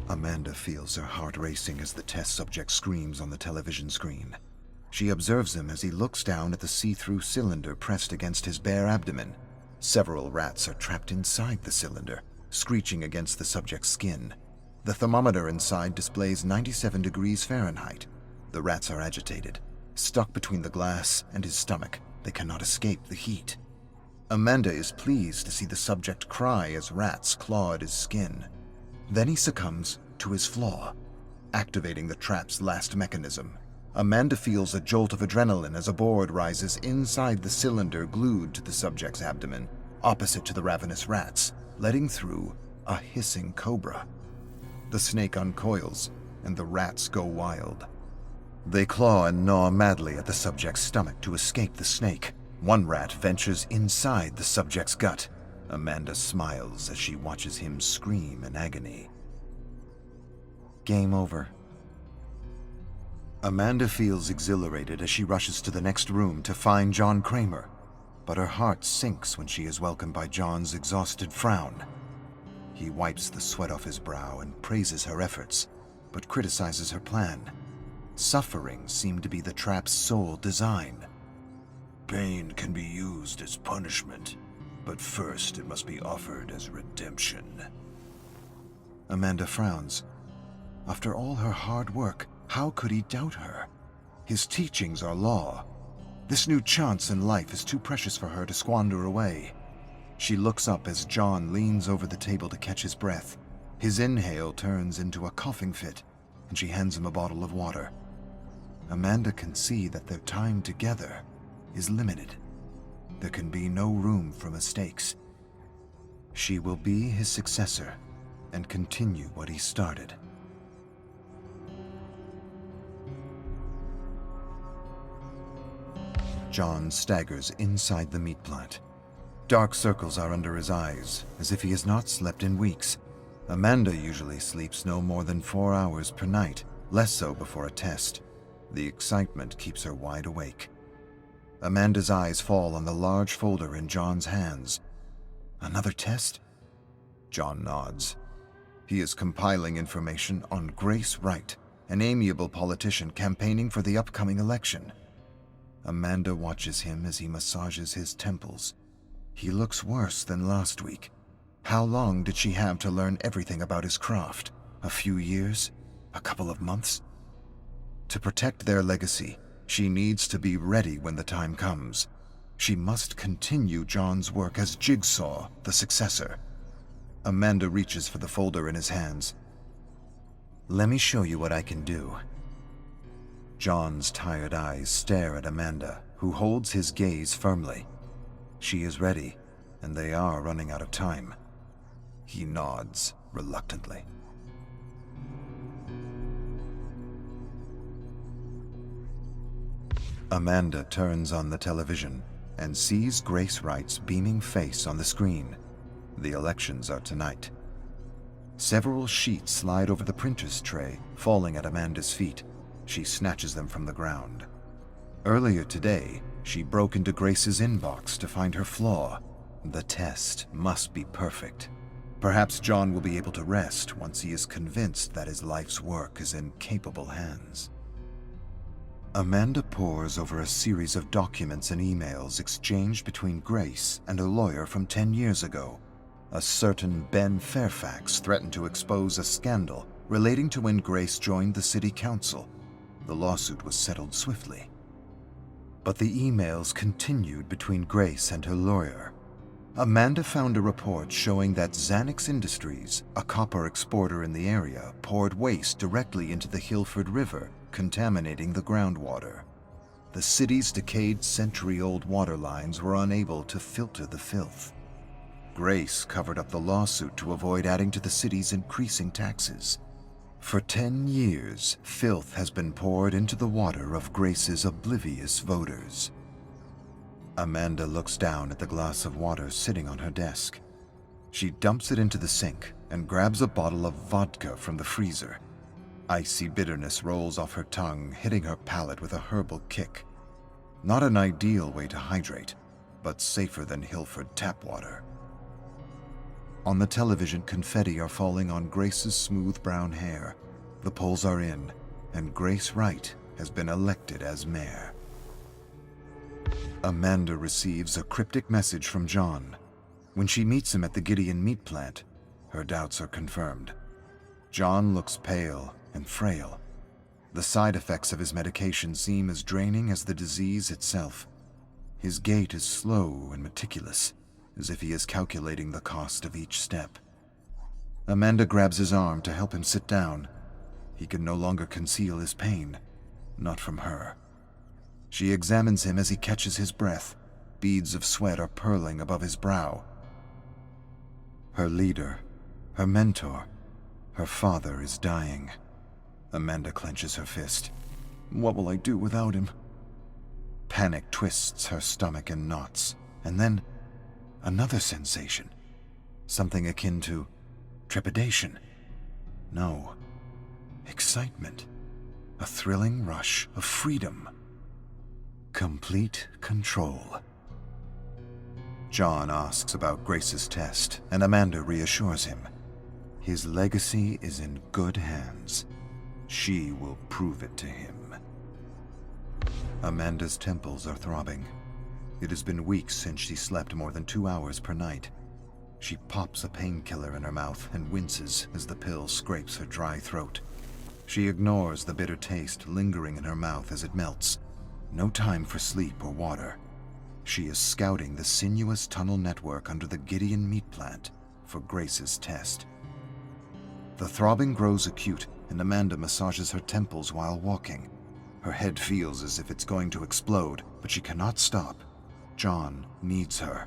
Amanda feels her heart racing as the test subject screams on the television screen. She observes him as he looks down at the see-through cylinder pressed against his bare abdomen. Several rats are trapped inside the cylinder, screeching against the subject's skin. The thermometer inside displays 97 degrees Fahrenheit. The rats are agitated, stuck between the glass and his stomach. They cannot escape the heat. Amanda is pleased to see the subject cry as rats claw at his skin. Then he succumbs to his flaw, activating the trap's last mechanism. Amanda feels a jolt of adrenaline as a board rises inside the cylinder glued to the subject's abdomen, opposite to the ravenous rats, letting through a hissing cobra. The snake uncoils, and the rats go wild. They claw and gnaw madly at the subject's stomach to escape the snake. One rat ventures inside the subject's gut. Amanda smiles as she watches him scream in agony. Game over. Amanda feels exhilarated as she rushes to the next room to find John Kramer, but her heart sinks when she is welcomed by John's exhausted frown. He wipes the sweat off his brow and praises her efforts, but criticizes her plan. Suffering seemed to be the trap's sole design. Pain can be used as punishment, but first it must be offered as redemption. Amanda frowns. After all her hard work, how could he doubt her? His teachings are law. This new chance in life is too precious for her to squander away. She looks up as John leans over the table to catch his breath. His inhale turns into a coughing fit, and she hands him a bottle of water. Amanda can see that their time together is limited. There can be no room for mistakes. She will be his successor and continue what he started. John staggers inside the meat plant. Dark circles are under his eyes, as if he has not slept in weeks. Amanda usually sleeps no more than 4 hours per night, less so before a test. The excitement keeps her wide awake. Amanda's eyes fall on the large folder in John's hands. Another test? John nods. He is compiling information on Grace Wright, an amiable politician campaigning for the upcoming election. Amanda watches him as he massages his temples. He looks worse than last week. How long did she have to learn everything about his craft? A few years? A couple of months? To protect their legacy, she needs to be ready when the time comes. She must continue John's work as Jigsaw, the successor. Amanda reaches for the folder in his hands. Let me show you what I can do. John's tired eyes stare at Amanda, who holds his gaze firmly. She is ready, and they are running out of time. He nods reluctantly. Amanda turns on the television and sees Grace Wright's beaming face on the screen. The elections are tonight. Several sheets slide over the printer's tray, falling at Amanda's feet. She snatches them from the ground. Earlier today, she broke into Grace's inbox to find her flaw. The test must be perfect. Perhaps John will be able to rest once he is convinced that his life's work is in capable hands. Amanda pores over a series of documents and emails exchanged between Grace and a lawyer from 10 years ago. A certain Ben Fairfax threatened to expose a scandal relating to when Grace joined the city council. The lawsuit was settled swiftly. But the emails continued between Grace and her lawyer. Amanda found a report showing that Xanax Industries, a copper exporter in the area, poured waste directly into the Hilford River, contaminating the groundwater. The city's decayed century-old water lines were unable to filter the filth. Grace covered up the lawsuit to avoid adding to the city's increasing taxes. For 10 years, filth has been poured into the water of Grace's oblivious voters. Amanda looks down at the glass of water sitting on her desk. She dumps it into the sink and grabs a bottle of vodka from the freezer. Icy bitterness rolls off her tongue, hitting her palate with a herbal kick. Not an ideal way to hydrate, but safer than Hilford tap water. On the television, confetti are falling on Grace's smooth brown hair. The polls are in, and Grace Wright has been elected as mayor. Amanda receives a cryptic message from John. When she meets him at the Gideon meat plant, her doubts are confirmed. John looks pale and frail. The side effects of his medication seem as draining as the disease itself. His gait is slow and meticulous, as if he is calculating the cost of each step. Amanda grabs his arm to help him sit down. He can no longer conceal his pain, not from her. She examines him as he catches his breath. Beads of sweat are purling above his brow. Her leader, her mentor, her father is dying. Amanda clenches her fist. What will I do without him? Panic twists her stomach in knots, and then another sensation. Something akin to trepidation. No, excitement. A thrilling rush of freedom. Complete control. John asks about Grace's test, and Amanda reassures him. His legacy is in good hands. She will prove it to him. Amanda's temples are throbbing. It has been weeks since she slept more than 2 hours per night. She pops a painkiller in her mouth and winces as the pill scrapes her dry throat. She ignores the bitter taste lingering in her mouth as it melts. No time for sleep or water. She is scouting the sinuous tunnel network under the Gideon meat plant for Grace's test. The throbbing grows acute, and Amanda massages her temples while walking. Her head feels as if it's going to explode, but she cannot stop. John needs her.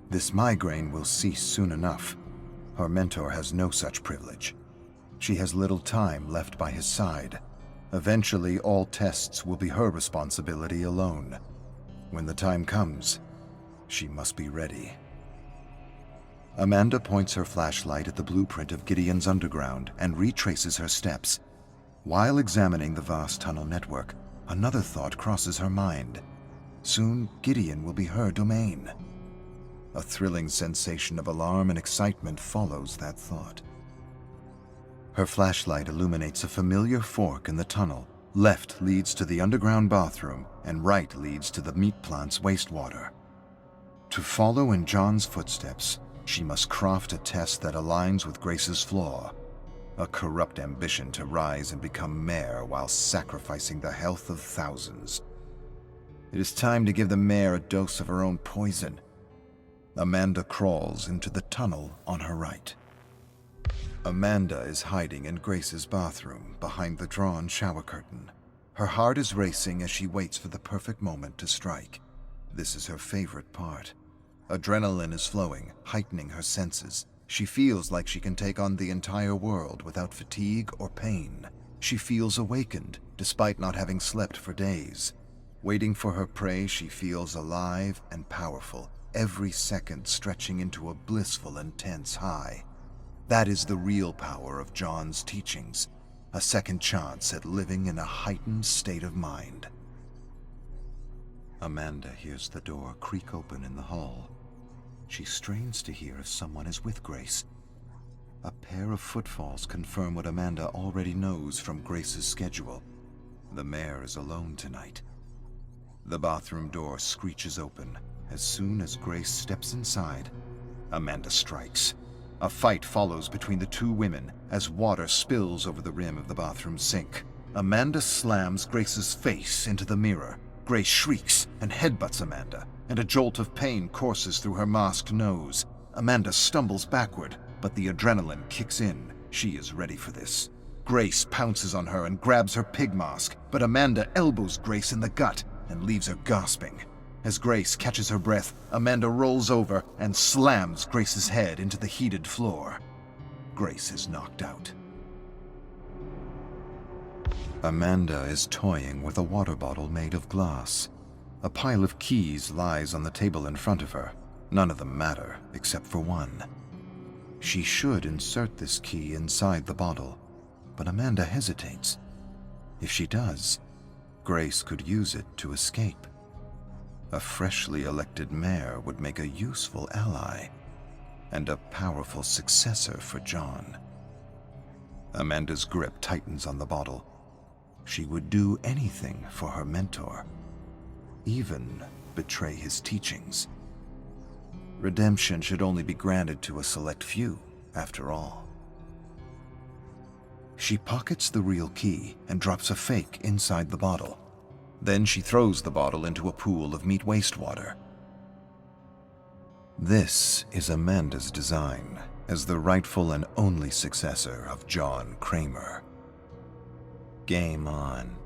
This migraine will cease soon enough. Her mentor has no such privilege. She has little time left by his side. Eventually, all tests will be her responsibility alone. When the time comes, she must be ready. Amanda points her flashlight at the blueprint of Gideon's underground and retraces her steps. While examining the vast tunnel network, another thought crosses her mind. Soon, Gideon will be her domain. A thrilling sensation of alarm and excitement follows that thought. Her flashlight illuminates a familiar fork in the tunnel. Left leads to the underground bathroom, and right leads to the meat plant's wastewater. To follow in John's footsteps, she must craft a test that aligns with Grace's flaw. A corrupt ambition to rise and become mayor while sacrificing the health of thousands. It is time to give the mayor a dose of her own poison. Amanda crawls into the tunnel on her right. Amanda is hiding in Grace's bathroom behind the drawn shower curtain. Her heart is racing as she waits for the perfect moment to strike. This is her favorite part. Adrenaline is flowing, heightening her senses. She feels like she can take on the entire world without fatigue or pain. She feels awakened, despite not having slept for days. Waiting for her prey, she feels alive and powerful, every second stretching into a blissful, intense high. That is the real power of John's teachings, a second chance at living in a heightened state of mind. Amanda hears the door creak open in the hall. She strains to hear if someone is with Grace. A pair of footfalls confirm what Amanda already knows from Grace's schedule. The mayor is alone tonight. The bathroom door screeches open. As soon as Grace steps inside, Amanda strikes. A fight follows between the two women as water spills over the rim of the bathroom sink. Amanda slams Grace's face into the mirror. Grace shrieks and headbutts Amanda, and a jolt of pain courses through her masked nose. Amanda stumbles backward, but the adrenaline kicks in. She is ready for this. Grace pounces on her and grabs her pig mask, but Amanda elbows Grace in the gut and leaves her gasping. As Grace catches her breath, Amanda rolls over and slams Grace's head into the heated floor. Grace is knocked out. Amanda is toying with a water bottle made of glass. A pile of keys lies on the table in front of her. None of them matter, except for one. She should insert this key inside the bottle, but Amanda hesitates. If she does, Grace could use it to escape. A freshly elected mayor would make a useful ally. and a powerful successor for John. Amanda's grip tightens on the bottle. She would do anything for her mentor, even betray his teachings. Redemption should only be granted to a select few, after all. She pockets the real key and drops a fake inside the bottle. Then she throws the bottle into a pool of meat wastewater. This is Amanda's design as the rightful and only successor of John Kramer. Game on.